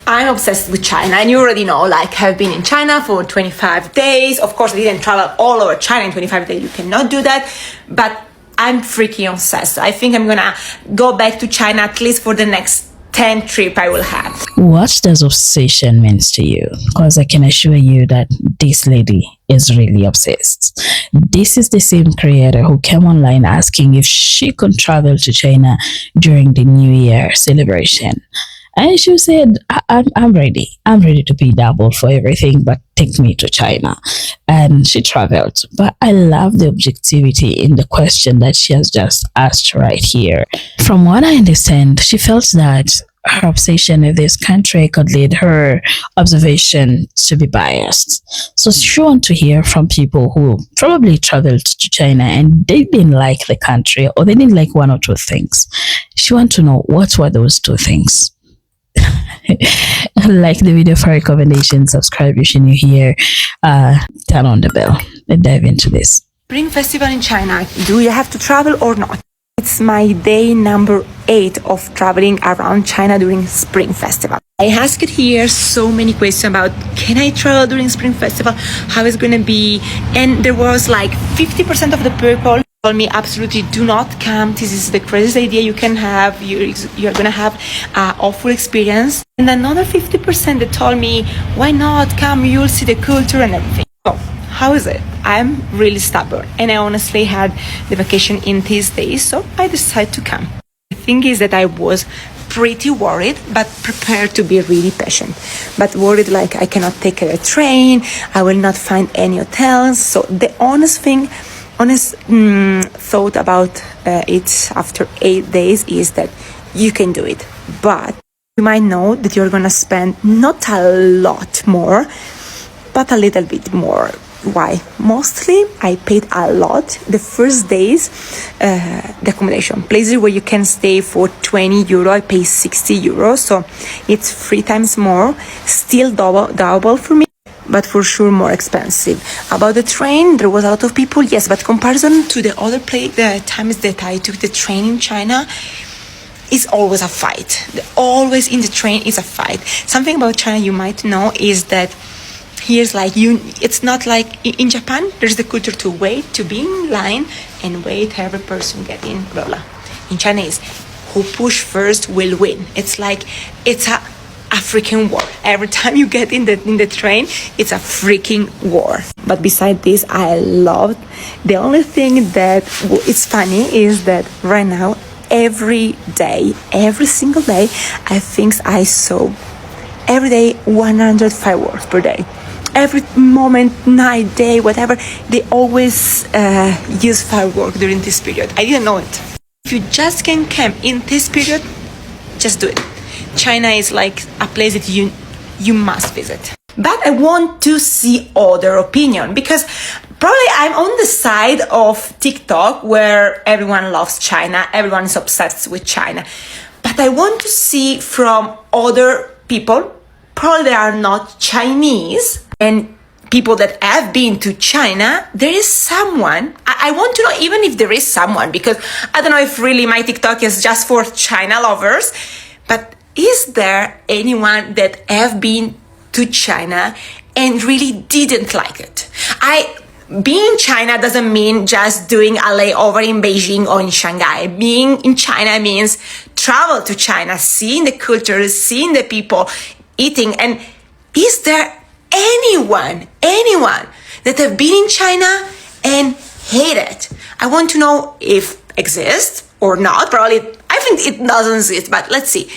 I'm obsessed with China, and you already know, like, I've been in China for 25 days. Of course, I didn't travel all over China in 25 days. You cannot do that. But I'm freaking obsessed. I think I'm gonna go back to China at least for the next 10 trip I will have. What does obsession means to you? Because I can assure you that this lady is really obsessed. This is the same creator who came online asking if she could travel to China during the New Year celebration. And she said, I'm ready. I'm ready to be double for everything, but take me to China. And she traveled. But I love the objectivity in the question that she has just asked right here. From what I understand, she felt that her obsession with this country could lead her observation to be biased. So she wants to hear from people who probably traveled to China and they didn't like the country, or they didn't like one or two things. She wants to know what were those two things. Like the video for recommendation, subscribe if you're new here, turn on the bell. Let's dive into this. Spring Festival in China. Do you have to travel or not? It's my day number 8 of traveling around China during Spring Festival. I asked here so many questions about, can I travel during Spring Festival? How is it going to be? And there was like 50% of the people told me absolutely do not come. This is the craziest idea you can have. You're going to have an awful experience. And another 50% that told me, why not come? You'll see the culture and everything. So how is it? I'm really stubborn, and I honestly had the vacation in these days, so I decided to come. The thing is that I was pretty worried, but prepared to be really patient. But worried like I cannot take a train, I will not find any hotels. So the honest thought about it after 8 days is that you can do it. But you might know that you're gonna spend not a lot more, but a little bit more. Why? Mostly I paid a lot the first days, the accommodation places where you can stay for 20 euro. I pay 60 euros, so it's 3 times more, still double for me, but for sure more expensive. About the train, there was a lot of people, yes, but comparison to the other the times that I took the train in China, is always a fight. Always in the train is a fight. Something about China you might know is that here's like it's not like in Japan. There's the culture to wait, to be in line and wait every person get in, blah blah. In China is who push first will win. It's like it's a freaking war. Every time you get in the train, it's a freaking war. But beside this, I loved. The only thing that is funny is that right now, every day, every single day, I think I saw every day 100 fireworks per day. Every moment, night, day, whatever, they always use fireworks during this period. I didn't know it. If you just can camp in this period, just do it. China is like a place that you must visit. But I want to see other opinion, because probably I'm on the side of TikTok where everyone loves China, everyone is obsessed with China. But I want to see from other people, probably they are not Chinese, and people that have been to China, there is someone, I want to know even if there is someone, because I don't know if really my TikTok is just for China lovers, but is there anyone that have been to China and really didn't like it? Being in China doesn't mean just doing a layover in Beijing or in Shanghai. Being in China means travel to China, seeing the culture, seeing the people, eating. And is there anyone that have been in China and hate it? I want to know if exists or not. Probably, I think it doesn't exist, but let's see.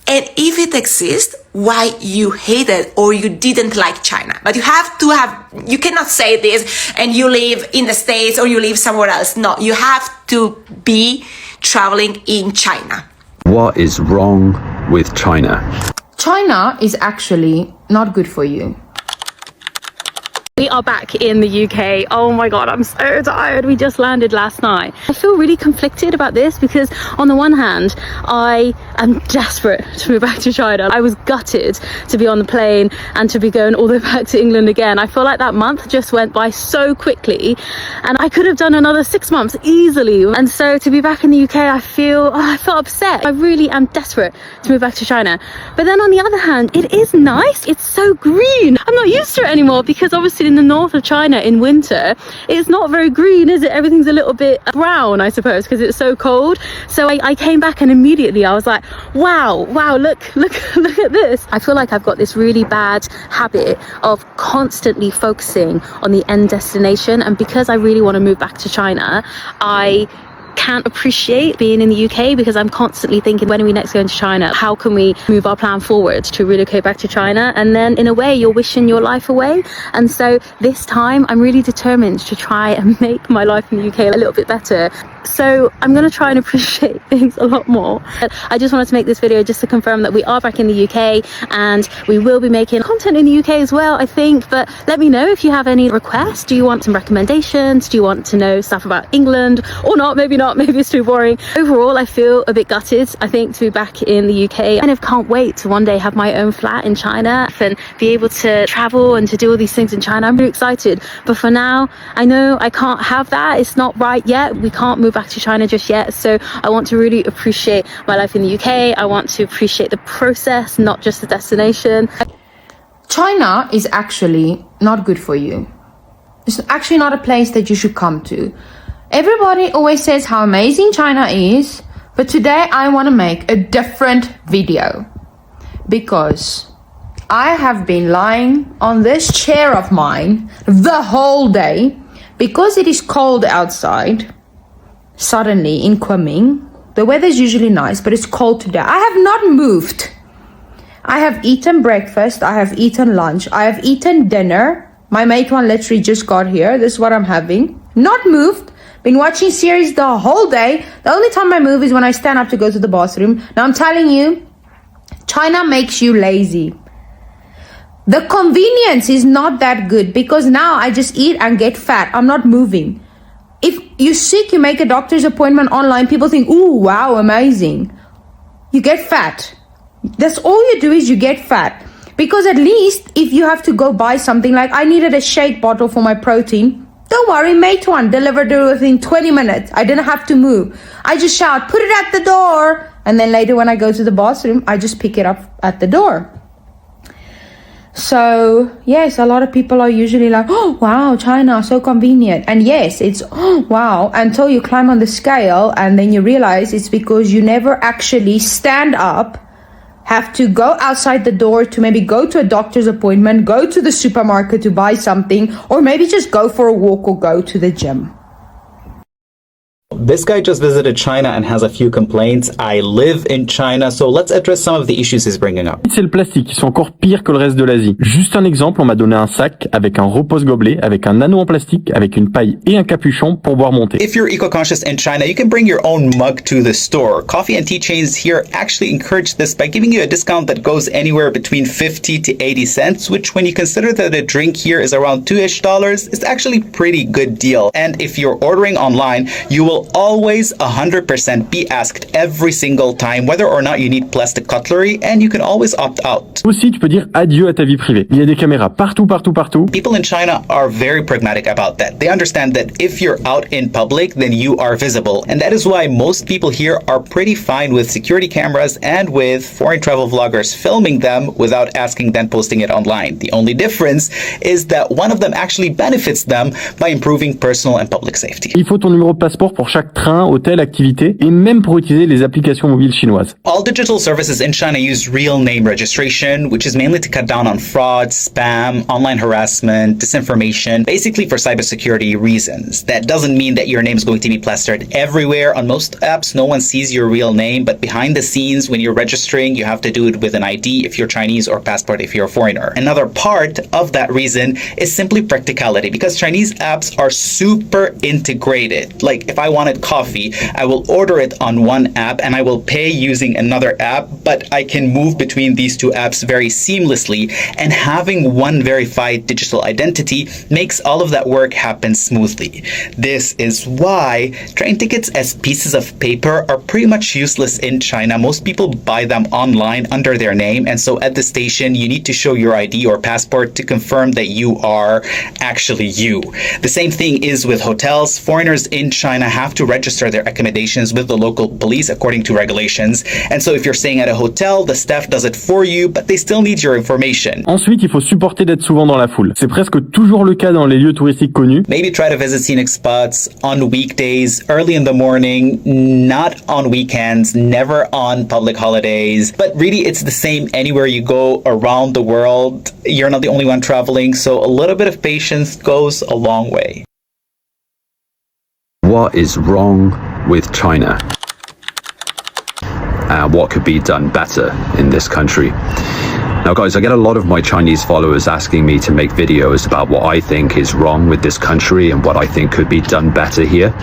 And if it exists, why you hate it or you didn't like China. But you cannot say this and you live in the States or you live somewhere else. No, you have to be traveling in China. What is wrong with China? China is actually not good for you. We are back in the UK. Oh my god, I'm so tired. We just landed last night. I feel really conflicted about this because on the one hand, I am desperate to move back to China. I was gutted to be on the plane and to be going all the way back to England again. I feel like that month just went by so quickly and I could have done another 6 months easily. And so to be back in the UK, I felt upset. I really am desperate to move back to China. But then on the other hand, it is nice. It's so green. I'm not used to it anymore because obviously in the north of China in winter, it's not very green, is it? Everything's a little bit brown, I suppose, because it's so cold. So I came back and immediately I was like, wow, look at this. I feel like I've got this really bad habit of constantly focusing on the end destination. And because I really want to move back to China, I can't appreciate being in the UK because I'm constantly thinking, when are we next going to China? How can we move our plan forward to relocate back to China? And then in a way, you're wishing your life away. And so this time I'm really determined to try and make my life in the UK a little bit better. So I'm going to try and appreciate things a lot more. I just wanted to make this video just to confirm that we are back in the UK and we will be making content in the UK as well, I think. But let me know if you have any requests. Do you want some recommendations? Do you want to know stuff about England or not? Maybe not. Maybe it's too boring. Overall, I feel a bit gutted, I think, to be back in the UK. I kind of can't wait to one day have my own flat in China and be able to travel and to do all these things in China. I'm really excited. But for now, I know I can't have that. It's not right yet. We can't move back to China just yet. So I want to really appreciate my life in the UK. I want to appreciate the process, not just the destination. China is actually not good for you. It's actually not a place that you should come to. Everybody always says how amazing China is, but today I want to make a different video because I have been lying on this chair of mine the whole day because it is cold outside. Suddenly in Kunming, the weather is usually nice, but it's cold today. I have not moved. I have eaten breakfast. I have eaten lunch. I have eaten dinner. My mate one literally just got here. This is what I'm having. Not moved. Been watching series the whole day. The only time I move is when I stand up to go to the bathroom. Now I'm telling you, China makes you lazy. The convenience is not that good because now I just eat and get fat. I'm not moving. If you're sick, you make a doctor's appointment online. People think, ooh, wow, amazing. You get fat. That's all you do is you get fat. Because at least if you have to go buy something, like I needed a shake bottle for my protein, don't worry, mate one delivered it within 20 minutes. I didn't have to move. I just shout, put it at the door. And then later when I go to the bathroom, I just pick it up at the door. So yes, a lot of people are usually like, oh wow, China, so convenient. And yes, it's oh wow, until you climb on the scale and then you realize it's because you never actually stand up, have to go outside the door to maybe go to a doctor's appointment, go to the supermarket to buy something, or maybe just go for a walk or go to the gym. This guy just visited China and has a few complaints. I live in China, so let's address some of the issues he's bringing up. C'est le plastique, ils sont encore pires que le reste de l'Asie. Juste un exemple, on m'a donné un sac avec un repose-gobelet, avec un anneau en plastique, avec une paille et un capuchon pour boire mon thé. If you're eco-conscious in China, you can bring your own mug to the store. Coffee and tea chains here actually encourage this by giving you a discount that goes anywhere between 50 to 80 cents, which when you consider that a drink here is around $2-ish, it's actually a pretty good deal. And if you're ordering online, you will always 100% be asked every single time whether or not you need plastic cutlery, and you can always opt out. Aussi, tu peux dire adieu à ta vie privée. Il y a des caméras partout. People in China are very pragmatic about that. They understand that if you're out in public, then you are visible. And that is why most people here are pretty fine with security cameras and with foreign travel vloggers filming them without asking then posting it online. The only difference is that one of them actually benefits them by improving personal and public safety. Il faut ton numéro de passeport pour chaque train, hôtel, activité, et même pour utiliser les applications mobiles chinoises. All digital services in China use real name registration, which is mainly to cut down on fraud, spam, online harassment, disinformation, basically for cybersecurity reasons. That doesn't mean that your name is going to be plastered everywhere. On most apps, no one sees your real name, but behind the scenes, when you're registering, you have to do it with an ID if you're Chinese or passport if you're a foreigner. Another part of that reason is simply practicality, because Chinese apps are super integrated. Like if I wanted coffee, I will order it on one app and I will pay using another app, but I can move between these two apps very seamlessly, and having one verified digital identity makes all of that work happen smoothly. This is why train tickets as pieces of paper are pretty much useless in China. Most people buy them online under their name, and so at the station you need to show your ID or passport to confirm that you are actually you. The same thing is with hotels. Foreigners in China have to register their accommodations with the local police according to regulations, and so if you're staying at a hotel, the staff does it for you, but they still need your information. Ensuite, il faut supporter d'être souvent dans la foule. C'est presque toujours le cas dans les lieux touristiques connus. Maybe try to visit scenic spots on weekdays, early in the morning, not on weekends, never on public holidays. But really, it's the same anywhere you go around the world. You're not the only one traveling, so a little bit of patience goes a long way. What is wrong with China? What could be done better in this country? Now guys, I get a lot of my Chinese followers asking me to make videos about what I think is wrong with this country and what I think could be done better here.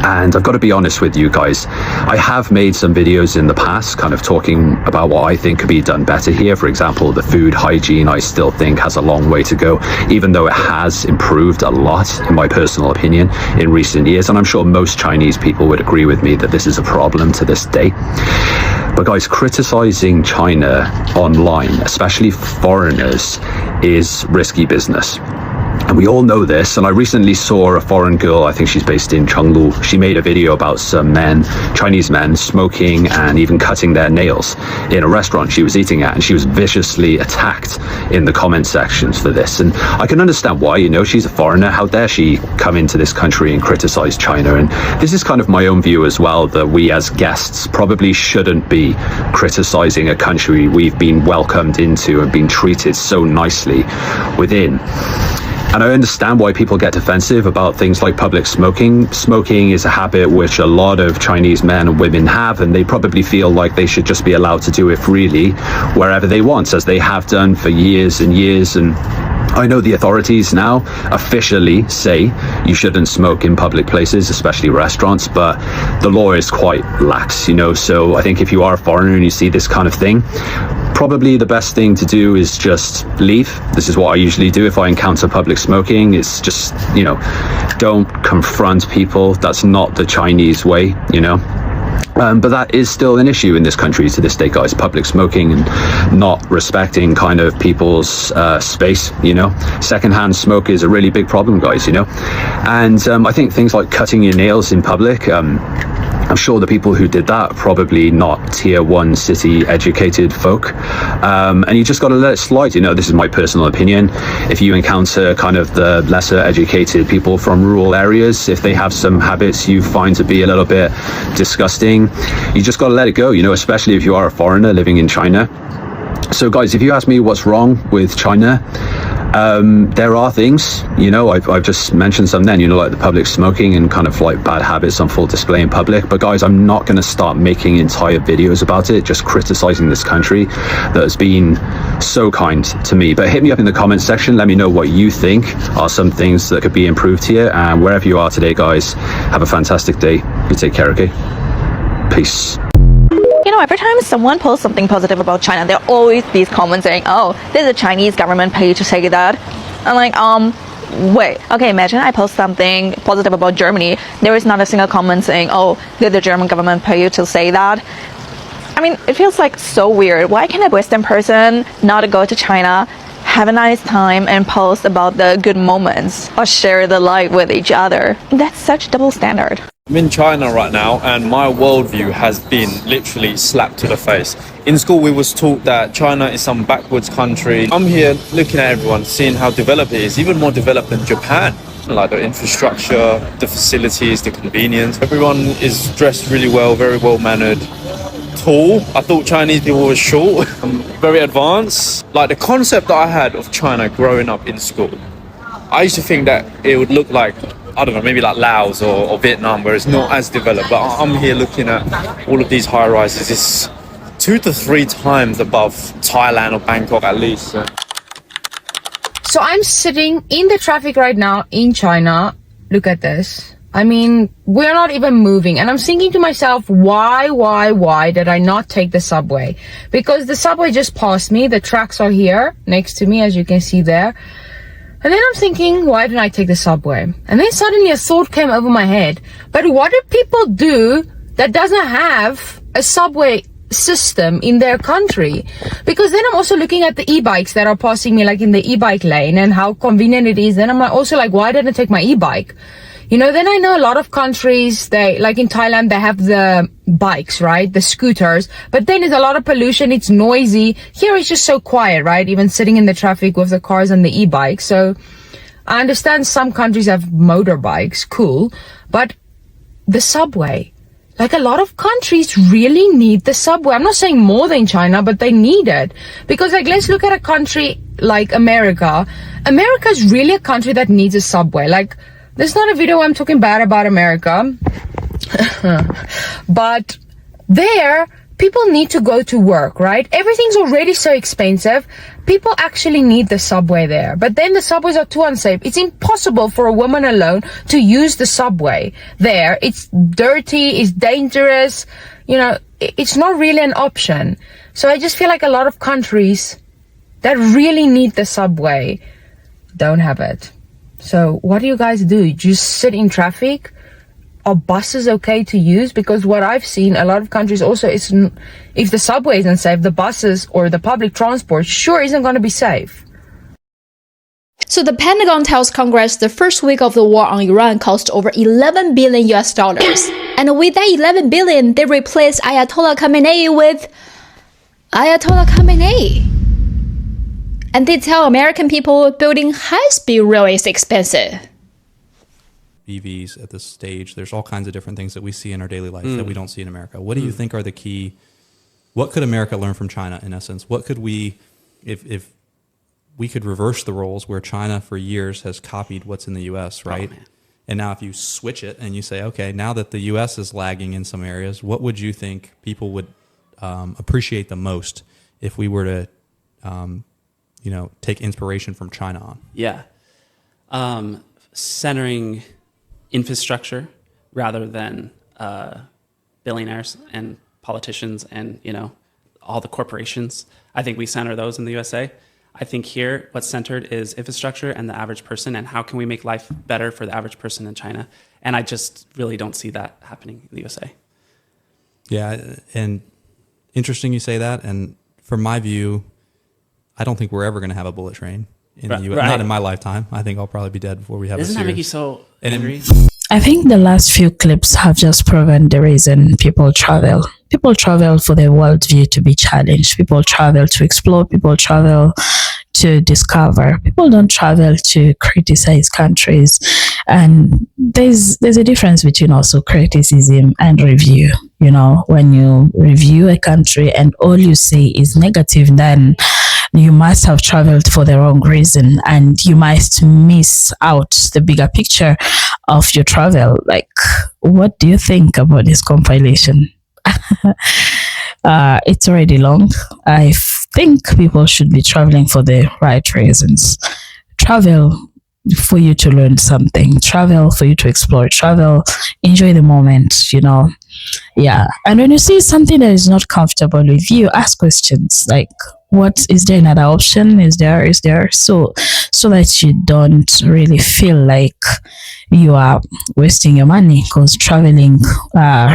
And I've got to be honest with you guys, I have made some videos in the past kind of talking about what I think could be done better here. For example, the food hygiene I still think has a long way to go, even though it has improved a lot, in my personal opinion, in recent years. And I'm sure most Chinese people would agree with me that this is a problem to this day. But guys, criticizing China online, especially foreigners, is risky business. And we all know this, and I recently saw a foreign girl, I think she's based in Chengdu. She made a video about some men, Chinese men, smoking and even cutting their nails in a restaurant she was eating at, and she was viciously attacked in the comment sections for this. And I can understand why, you know, she's a foreigner. How dare she come into this country and criticize China? And this is kind of my own view as well, that we as guests probably shouldn't be criticizing a country we've been welcomed into and been treated so nicely within. And I understand why people get defensive about things like public smoking. Smoking is a habit which a lot of Chinese men and women have, and they probably feel like they should just be allowed to do it freely wherever they want, as they have done for years and years. And I know the authorities now officially say you shouldn't smoke in public places, especially restaurants, but the law is quite lax, you know. So I think if you are a foreigner and you see this kind of thing, probably the best thing to do is just leave. This is what I usually do if I encounter public smoking. It's just, you know, don't confront people. That's not the Chinese way, you know. But that is still an issue in this country to this day, guys. Public smoking and not respecting kind of people's space, you know. Secondhand smoke is a really big problem, guys, you know. And I think things like cutting your nails in public, I'm sure the people who did that are probably not tier 1 city educated folk. And you just got to let it slide, you know. This is my personal opinion. If you encounter kind of the lesser educated people from rural areas, if they have some habits you find to be a little bit disgusting, you just got to let it go, you know, especially if you are a foreigner living in China. So guys, if you ask me what's wrong with China, there are things, you know, I've just mentioned some then, you know, like the public smoking and kind of like bad habits on full display in public. But guys, I'm not going to start making entire videos about it, just criticizing this country that has been so kind to me. But hit me up in the comments section, let me know what you think are some things that could be improved here. And wherever you are today, guys, have a fantastic day. You take care, okay? Peace. You know, every time someone posts something positive about China, there are always these comments saying, oh, did the Chinese government pay you to say that? I'm like, wait, okay, imagine I post something positive about Germany. There is not a single comment saying, oh, did the German government pay you to say that? I mean, it feels like so weird. Why can a Western person not go to China, have a nice time, and post about the good moments or share the light with each other? That's such double standard. I'm in China right now, and my worldview has been literally slapped to the face. In school, we was taught that China is some backwards country. I'm here looking at everyone, seeing how developed it is, even more developed than Japan. Like the infrastructure, the facilities, the convenience. Everyone is dressed really well, very well mannered. Tall. I thought Chinese people were short. Very advanced. Like the concept that I had of China growing up in school, I used to think that it would look like, I don't know, maybe like Laos or Vietnam, where it's not as developed. But I'm here looking at all of these high rises. It's 2 to 3 times above Thailand or Bangkok at least. So I'm sitting in the traffic right now in China. Look at this. I mean, we're not even moving. And I'm thinking to myself, why did I not take the subway? Because the subway just passed me. The tracks are here next to me, as you can see there. And then I'm thinking, why didn't I take the subway? And then suddenly a thought came over my head. But what do people do that doesn't have a subway system in their country? Because then I'm also looking at the e-bikes that are passing me, like in the e-bike lane, and how convenient it is. Then I'm also like, why didn't I take my e-bike? You know, then I know a lot of countries, they, like in Thailand, they have the bikes, right? The scooters. But then there's a lot of pollution. It's noisy. Here it's just so quiet, right? Even sitting in the traffic with the cars and the e-bikes. So I understand some countries have motorbikes. Cool. But the subway, like a lot of countries really need the subway. I'm not saying more than China, but they need it. Because like, let's look at a country like America. America is really a country that needs a subway. Like, there's not a video where I'm talking bad about America. But there, people need to go to work, right? Everything's already so expensive. People actually need the subway there. But then the subways are too unsafe. It's impossible for a woman alone to use the subway there. It's dirty, it's dangerous. You know, it's not really an option. So I just feel like a lot of countries that really need the subway don't have it. So what do you guys do? You just sit in traffic? Are buses okay to use? Because what I've seen, a lot of countries also, if the subway isn't safe, the buses or the public transport sure isn't going to be safe. So the Pentagon tells Congress the first week of the war on Iran cost over 11 billion US dollars. And with that 11 billion, they replaced Ayatollah Khamenei with Ayatollah Khamenei. And they tell American people building high-speed rail is expensive. EVs at this stage, there's all kinds of different things that we see in our daily life that we don't see in America. What do you think are the key? What could America learn from China, in essence? What could we, if we could reverse the roles where China for years has copied what's in the U.S., right? Oh, and now if you switch it and you say, okay, now that the U.S. is lagging in some areas, what would you think people would appreciate the most if we were to take inspiration from China on? Yeah. Centering infrastructure rather than billionaires and politicians and, all the corporations. I think we center those in the USA. I think here what's centered is infrastructure and the average person, and how can we make life better for the average person in China. And I just really don't see that happening in the USA. Yeah, and interesting you say that. And from my view, I don't think we're ever going to have a bullet train in the U.S. Right. Not in my lifetime. I think I'll probably be dead before we have. Doesn't that make you so angry? I think the last few clips have just proven the reason people travel. People travel for their worldview to be challenged. People travel to explore. People travel to discover. People don't travel to criticize countries. And there's a difference between also criticism and review. When you review a country and all you say is negative, then you must have traveled for the wrong reason, and you might miss out the bigger picture of your travel. Like, what do you think about this compilation? It's already long. I think people should be traveling for the right reasons. Travel for you to learn something. Travel for you to explore. Travel, enjoy the moment, Yeah. And when you see something that is not comfortable with you, ask questions like, what is there another option? Is there so that you don't really feel like you are wasting your money, because traveling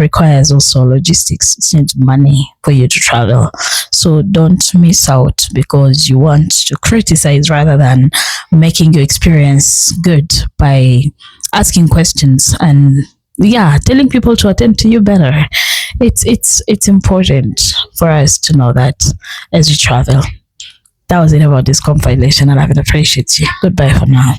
requires also logistics. It needs money for you to travel. So don't miss out because you want to criticize rather than making your experience good by asking questions and telling people to attend to you better. It's important for us to know that as we travel. That was it about this compilation, and I appreciate you. Goodbye for now.